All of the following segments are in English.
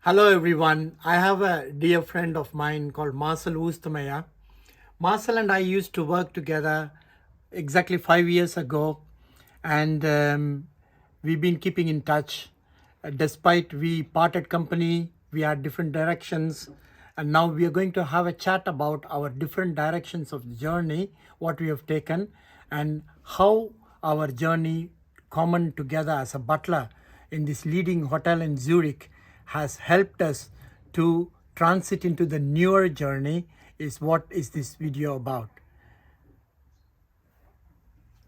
Hello everyone. I have a dear friend of mine called Marcel Oster Meyer. Marcel and I used to work together exactly 5 years ago, and we've been keeping in touch. Despite we parted company, we had different directions, and now we are going to have a chat about our different directions of the journey, what we have taken, and how our journey common together as a butler in this leading hotel in Zurich has helped us to transit into the newer journey is what is this video about.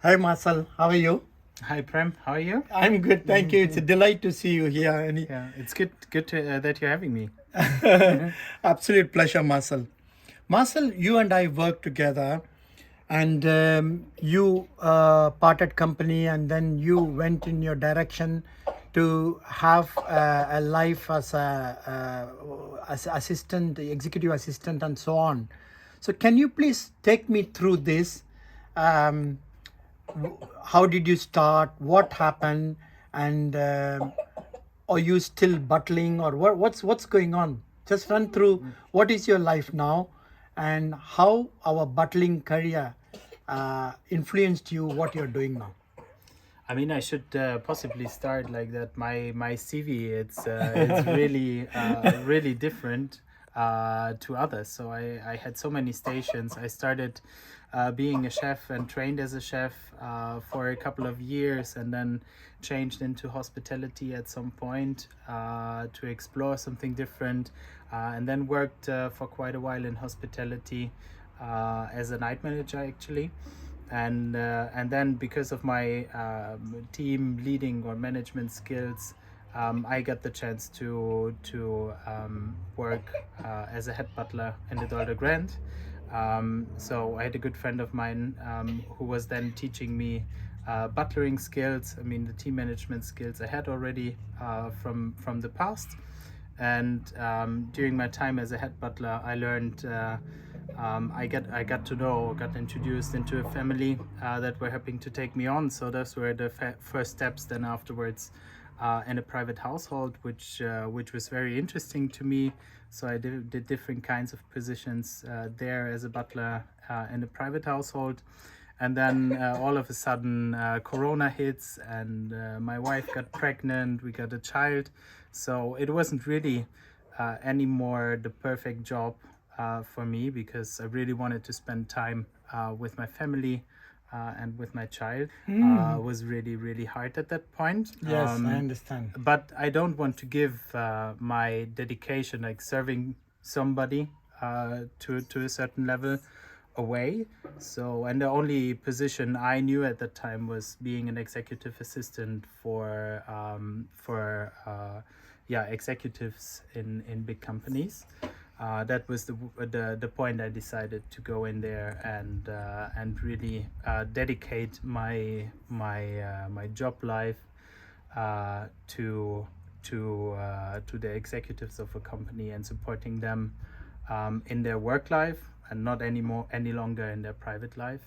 Hi Marcel, how are you? Hi Prem, how are you? I'm good, thank you. It's a delight to see you here. Yeah, it's good that you're having me. Absolute pleasure, Marcel. Marcel, you and I worked together, and you parted company, and then you went in your direction to have a life as as assistant, executive assistant, and so on. So, can you please take me through this? Um, how did you start? What happened? And are you still butling, or what's going on? Just run through what is your life now, and how our butling career influenced you. What you're doing now. I mean, I should possibly start like that. My CV, it's really really different to others. So I had so many stations. I started being a chef and trained as a chef for a couple of years, and then changed into hospitality at some point to explore something different, and then worked for quite a while in hospitality as a night manager actually. And then because of my team leading or management skills, I got the chance to work as a head butler in the Dolder Grand. So I had a good friend of mine who was then teaching me butlering skills. I mean, the team management skills I had already from the past. And during my time as a head butler, I learned. I got introduced into a family that were helping to take me on. So those were the first steps. Then afterwards, in a private household, which was very interesting to me. So I did different kinds of positions there as a butler in a private household. And then all of a sudden, Corona hits, and my wife got pregnant. We got a child, so it wasn't really anymore the perfect job for me, because I really wanted to spend time with my family and with my child. Was really really hard at that point. Yes, I understand. But I don't want to give my dedication, like serving somebody to a certain level, away. So, and the only position I knew at that time was being an executive assistant for yeah, executives in big companies. That was the point I decided to go in there and really dedicate my job life to the executives of a company and supporting them in their work life, and not any longer in their private life.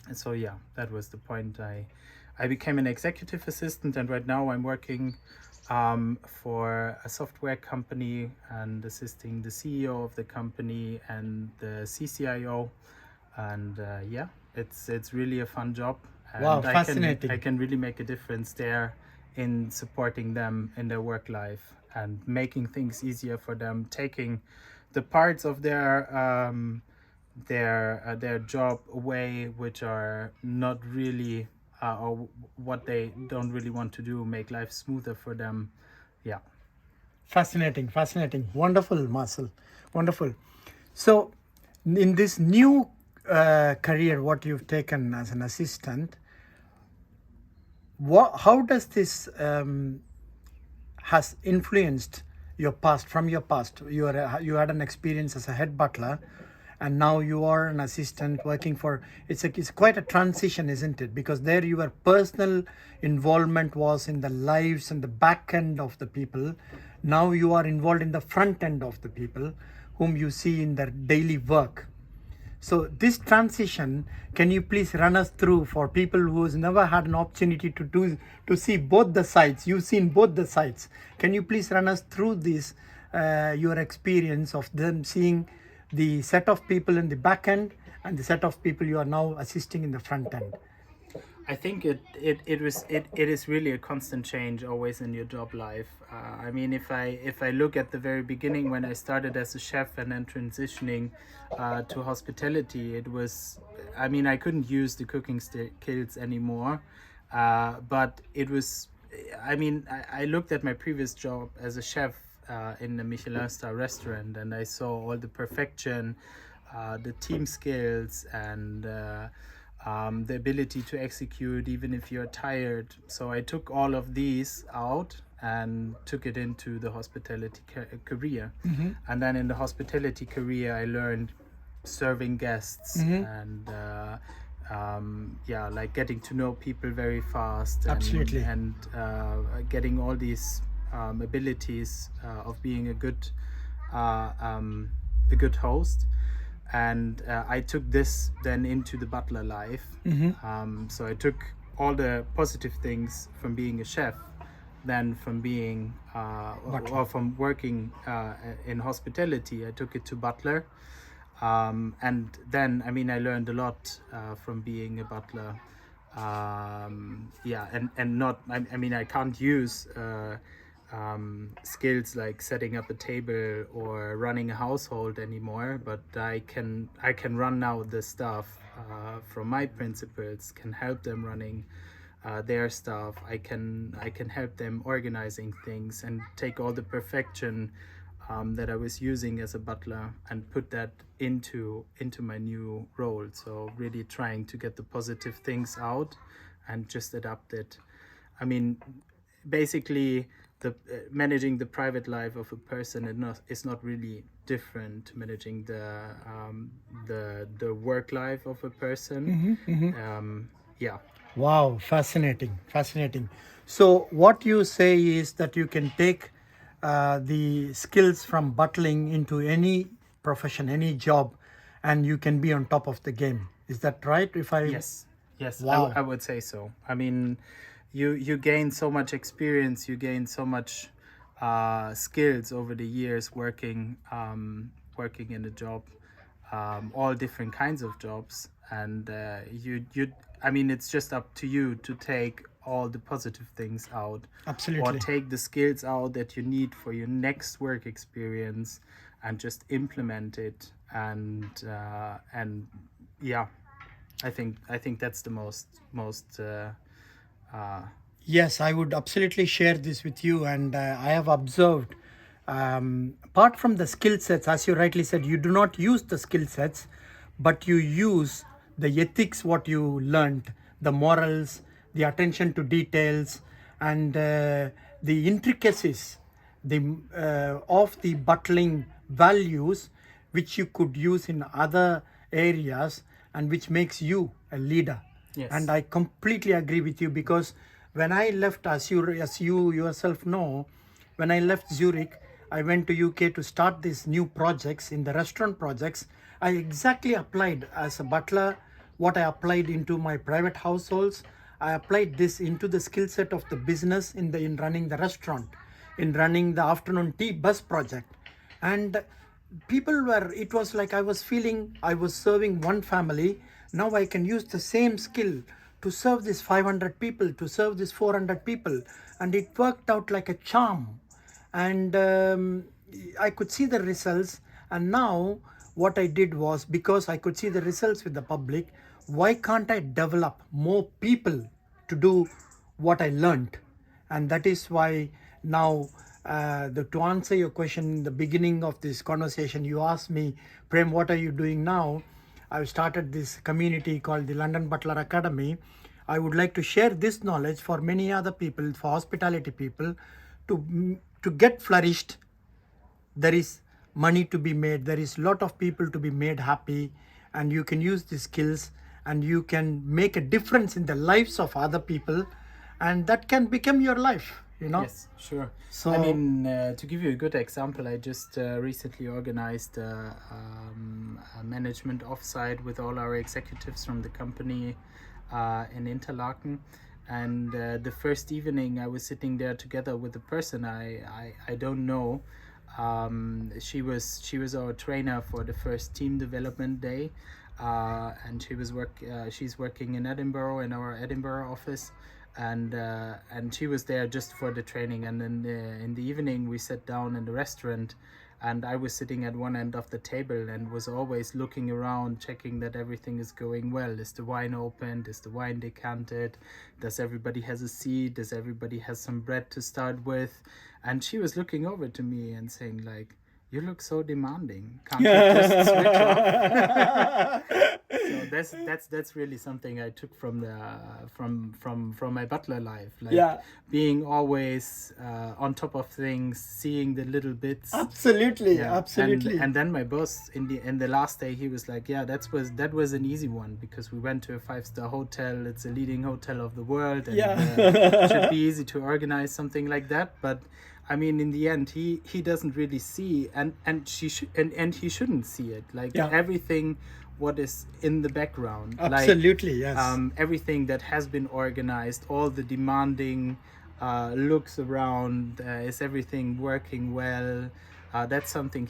And so yeah, that was the point. I became an executive assistant, and right now I'm working for a software company and assisting the CEO of the company and the CCIO. And yeah, it's really a fun job, and Wow, fascinating. I can really make a difference there in supporting them in their work life and making things easier for them, taking the parts of their job away which are not really or what they don't really want to do, make life smoother for them. Yeah. Fascinating, fascinating. Wonderful, Marcel. Wonderful. So, in this new career, what you've taken as an assistant, how does this has influenced your past? From your past, you had an experience as a head butler, and now you are an assistant working for. It's quite a transition, isn't it? Because there your personal involvement was in the lives and the back end of the people. Now you are involved in the front end of the people, whom you see in their daily work. So this transition, can you please run us through for people who's never had an opportunity to see both the sides? You've seen both the sides. Can you please run us through this, your experience of them seeing the set of people in the back end and the set of people you are now assisting in the front end? I think it is really a constant change always in your job life. I mean, if I look at the very beginning when I started as a chef and then transitioning to hospitality, it was, I mean, I couldn't use the cooking skills anymore, but it was, I mean, I looked at my previous job as a chef in a Michelin star restaurant, and I saw all the perfection, the team skills, and the ability to execute even if you're tired. So I took all of these out and took it into the hospitality career. And then in the hospitality career, I learned serving guests and yeah, like getting to know people very fast. And, Absolutely. And getting all these abilities of being a good host. And I took this then into the butler life. So I took all the positive things from being a chef, then from being or from working in hospitality, I took it to butler. And then, I mean, I learned a lot from being a butler. Yeah, and not, I mean, I can't use skills like setting up a table or running a household anymore, but I can run now the stuff from my principles, can help them running their stuff. I can help them organizing things and take all the perfection that I was using as a butler and put that into my new role. So really trying to get the positive things out and just adapt it. I mean, basically, the managing the private life of a person is not really different to managing the work life of a person. Yeah. Wow, fascinating, fascinating. So what you say is that you can take the skills from butling into any profession, any job, and you can be on top of the game. Is that right? Yes. Wow. I would say so. I mean, you gain so much experience, you gain so much skills over the years working in a job, all different kinds of jobs, and you I mean, it's just up to you to take all the positive things out. Absolutely. Or take the skills out that you need for your next work experience and just implement it. And yeah, I think that's the most Yes, I would absolutely share this with you. And I have observed, apart from the skill sets, as you rightly said, you do not use the skill sets, but you use the ethics, what you learned, the morals, the attention to details, and the intricacies of the butling values, which you could use in other areas and which makes you a leader. Yes. And I completely agree with you, because when I left, as you yourself know, when I left Zurich, I went to UK to start these new projects in the restaurant projects. I exactly applied as a butler what I applied into my private households. I applied this into the skill set of the business in running the restaurant, in running the afternoon tea bus project. And it was like I was feeling I was serving one family. Now I can use the same skill to serve this 500 people, to serve this 400 people. And it worked out like a charm. And I could see the results. And now what I did was, because I could see the results with the public, why can't I develop more people to do what I learned? And that is why now, to answer your question in the beginning of this conversation, you asked me, Prem, what are you doing now? I've started this community called the London Butler Academy. I would like to share this knowledge for many other people, for hospitality people, to get flourished. There is money to be made. There is a lot of people to be made happy, and you can use these skills and you can make a difference in the lives of other people, and that can become your life. you know. Yes, sure. So I mean, to give you a good example, I just recently organized a management offsite with all our executives from the company in Interlaken. And the first evening, I was sitting there together with a person I don't know. She was our trainer for the first team development day, and she's working in Edinburgh, in our Edinburgh office, and she was there just for the training. And then in the evening we sat down in the restaurant, and I was sitting at one end of the table and was always looking around, checking that everything is going well. Is the wine opened? Is the wine decanted? Does everybody has a seat? Does everybody has some bread to start with? And she was looking over to me and saying like, "You look so demanding. Can't you just switch off?" So that's really something I took from the from my butler life, like Yeah. being always on top of things, seeing the little bits. Absolutely, Yeah. absolutely. And then my boss in the last day, he was like, "Yeah, that was an easy one because we went to a 5-star hotel. It's a leading hotel of the world, and Yeah. should be easy to organize something like that." But I mean, in the end, he doesn't really see, and he shouldn't see it. Like Yeah. everything, what is in the background, Absolutely, yes. everything that has been organized, all the demanding looks around, is everything working well? That's something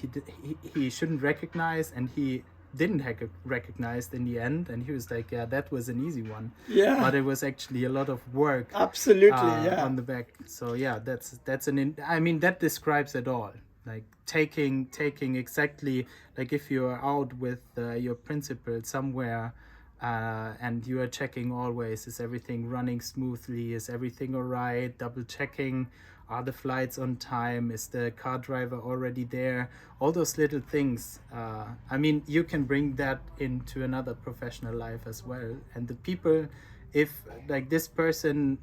he shouldn't recognize, and he didn't recognize in the end. And he was like, "Yeah, that was an easy one." Yeah. But it was actually a lot of work Absolutely, yeah. on the back. So yeah, I mean, that describes it all. Like taking exactly, like if you're out with your principal somewhere, and you are checking always, is everything running smoothly? Is everything all right? Double checking, are the flights on time? Is the car driver already there? All those little things. I mean, you can bring that into another professional life as well. And the people, if like this person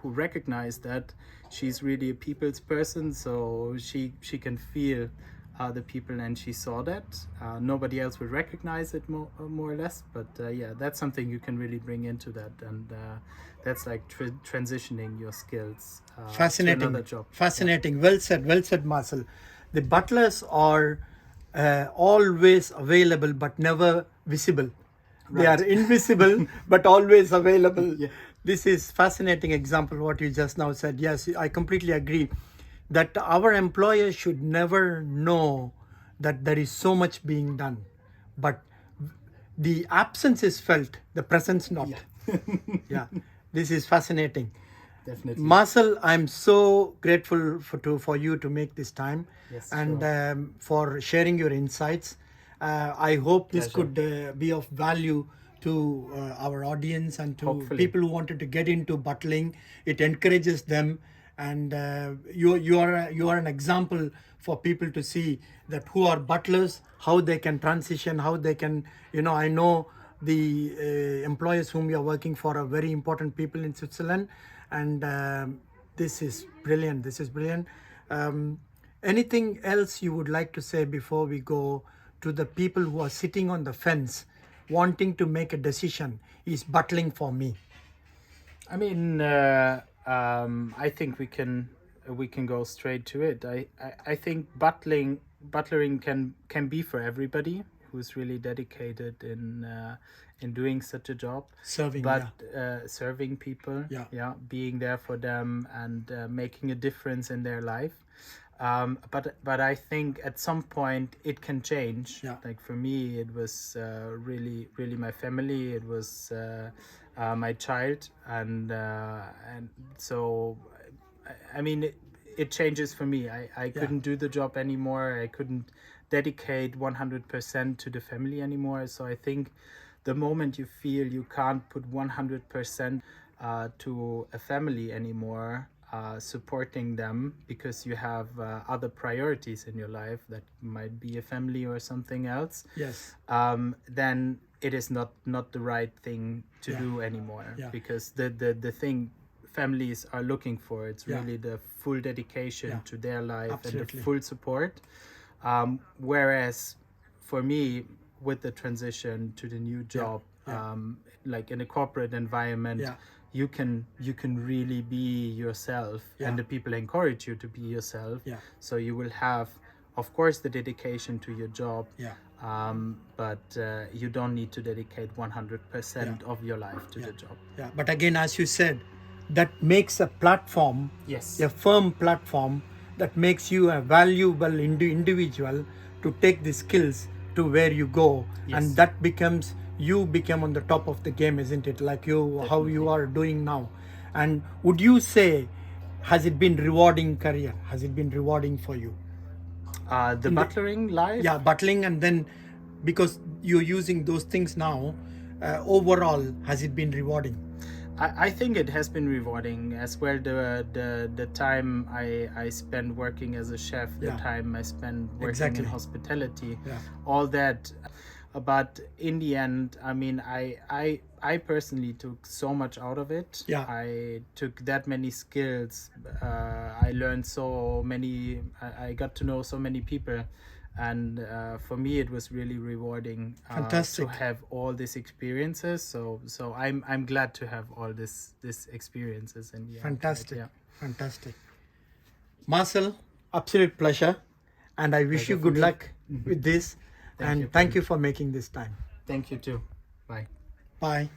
who recognized that, she's really a people's person, so she can feel the people, and she saw that. Nobody else would recognize it more or less, but yeah, that's something you can really bring into that. And that's like transitioning your skills to Fascinating. another job. Fascinating. Well said, Marcel. The butlers are always available but never visible. They are invisible but always available. Yeah. This is fascinating example what you just now said. Yes, I completely agree that our employers should never know that there is so much being done, but the absence is felt, the presence not. Yeah, this is fascinating. Definitely. Marcel, I'm so grateful for you to make this time, Yes, and sure. for sharing your insights. I hope this Pleasure. could be of value to our audience and to Hopefully. people who wanted to get into butling. It encourages them, and you are an example for people to see that who are butlers, how they can transition, how they can, I know the employers whom you're working for are very important people in Switzerland, and this is brilliant. Anything else you would like to say before we go to the people who are sitting on the fence wanting to make a decision? Is butling for me? I mean, I think we can go straight to it. I think butlering can be for everybody who's really dedicated in doing such a job. Serving, But serving people, Yeah. being there for them, and making a difference in their life. But I think at some point it can change. Yeah. Like for me, it was really my family. It was my child, and so I mean it changes for me. I couldn't do the job anymore. I couldn't dedicate 100% to the family anymore. So I think the moment you feel you can't put 100% to a family anymore, supporting them because you have other priorities in your life that might be a family or something else, Yes. then it is not the right thing to do anymore. Because the thing families are looking for, it's really the full dedication to their life. Absolutely. And the full support, whereas for me, with the transition to the new job, like in a corporate environment, you can really be yourself, Yeah. and the people encourage you to be yourself. Yeah. So you will have, of course, the dedication to your job. Yeah. But you don't need to dedicate 100% of your life to the job. Yeah, but again, as you said, that makes a platform, Yes. a firm platform that makes you a valuable individual to take the skills to where you go, Yes. and that becomes you become on the top of the game, isn't it? Like you, how you Definitely. are doing now. And would you say, has it been rewarding career? Has it been rewarding for you? The butlering life. Yeah, butling, and then because you're using those things now, overall, has it been rewarding? I think it has been rewarding as well. The time I spent working as a chef, the Yeah. time I spent working Exactly. in hospitality, Yeah. all that. But in the end, I mean, I personally took so much out of it. Yeah. I took that many skills. I learned so many. I got to know so many people. And for me, it was really rewarding Fantastic. to have all these experiences. So I'm glad to have all this experiences in the end. Fantastic. Yeah. Fantastic. Marcel, absolute pleasure. And I wish Pleasure you for good me. luck with this. Thank And you, thank you for making this time. Thank you too. Bye. Bye.